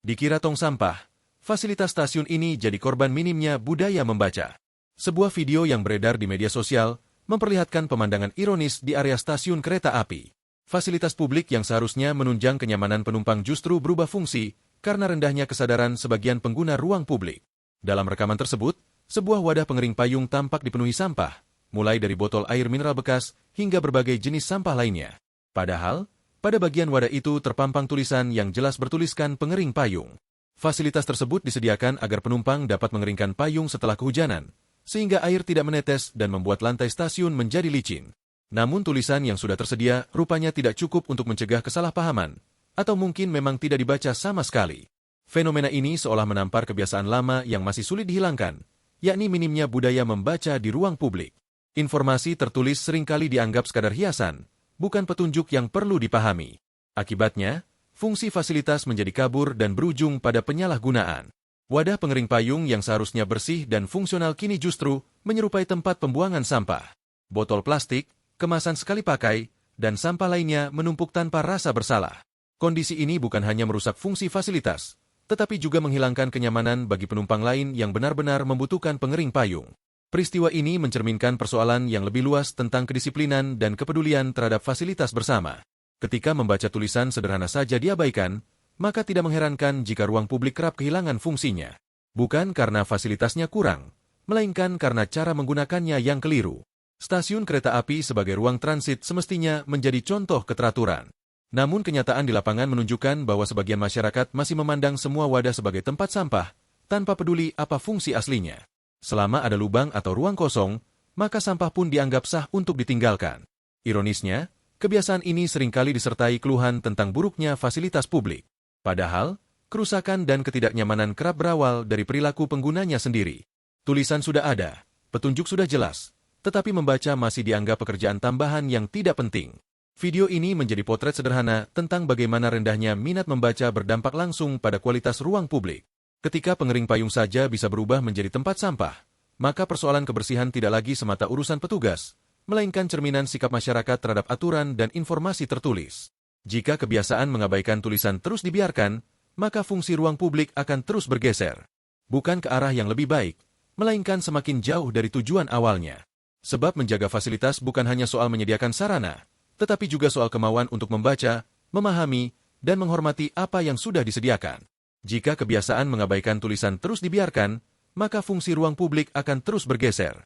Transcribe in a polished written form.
Dikira tong sampah, fasilitas stasiun ini jadi korban minimnya budaya membaca. Sebuah video yang beredar di media sosial memperlihatkan pemandangan ironis di area stasiun kereta api. Fasilitas publik yang seharusnya menunjang kenyamanan penumpang justru berubah fungsi karena rendahnya kesadaran sebagian pengguna ruang publik. Dalam rekaman tersebut, sebuah wadah pengering payung tampak dipenuhi sampah, mulai dari botol air mineral bekas hingga berbagai jenis sampah lainnya. Padahal, pada bagian wadah itu terpampang tulisan yang jelas bertuliskan pengering payung. Fasilitas tersebut disediakan agar penumpang dapat mengeringkan payung setelah kehujanan, sehingga air tidak menetes dan membuat lantai stasiun menjadi licin. Namun tulisan yang sudah tersedia rupanya tidak cukup untuk mencegah kesalahpahaman, atau mungkin memang tidak dibaca sama sekali. Fenomena ini seolah menampar kebiasaan lama yang masih sulit dihilangkan, yakni minimnya budaya membaca di ruang publik. Informasi tertulis seringkali dianggap sekadar hiasan, bukan petunjuk yang perlu dipahami. Akibatnya, fungsi fasilitas menjadi kabur dan berujung pada penyalahgunaan. Wadah pengering payung yang seharusnya bersih dan fungsional kini justru menyerupai tempat pembuangan sampah. Botol plastik, kemasan sekali pakai, dan sampah lainnya menumpuk tanpa rasa bersalah. Kondisi ini bukan hanya merusak fungsi fasilitas, tetapi juga menghilangkan kenyamanan bagi penumpang lain yang benar-benar membutuhkan pengering payung. Peristiwa ini mencerminkan persoalan yang lebih luas tentang kedisiplinan dan kepedulian terhadap fasilitas bersama. Ketika membaca tulisan sederhana saja diabaikan, maka tidak mengherankan jika ruang publik kerap kehilangan fungsinya. Bukan karena fasilitasnya kurang, melainkan karena cara menggunakannya yang keliru. Stasiun kereta api sebagai ruang transit semestinya menjadi contoh keteraturan. Namun kenyataan di lapangan menunjukkan bahwa sebagian masyarakat masih memandang semua wadah sebagai tempat sampah, tanpa peduli apa fungsi aslinya. Selama ada lubang atau ruang kosong, maka sampah pun dianggap sah untuk ditinggalkan. Ironisnya, kebiasaan ini seringkali disertai keluhan tentang buruknya fasilitas publik. Padahal, kerusakan dan ketidaknyamanan kerap berawal dari perilaku penggunanya sendiri. Tulisan sudah ada, petunjuk sudah jelas, tetapi membaca masih dianggap pekerjaan tambahan yang tidak penting. Video ini menjadi potret sederhana tentang bagaimana rendahnya minat membaca berdampak langsung pada kualitas ruang publik. Ketika pengering payung saja bisa berubah menjadi tempat sampah, maka persoalan kebersihan tidak lagi semata urusan petugas, melainkan cerminan sikap masyarakat terhadap aturan dan informasi tertulis. Jika kebiasaan mengabaikan tulisan terus dibiarkan, maka fungsi ruang publik akan terus bergeser. Bukan ke arah yang lebih baik, melainkan semakin jauh dari tujuan awalnya. Sebab menjaga fasilitas bukan hanya soal menyediakan sarana, tetapi juga soal kemauan untuk membaca, memahami, dan menghormati apa yang sudah disediakan. Jika kebiasaan mengabaikan tulisan terus dibiarkan, maka fungsi ruang publik akan terus bergeser.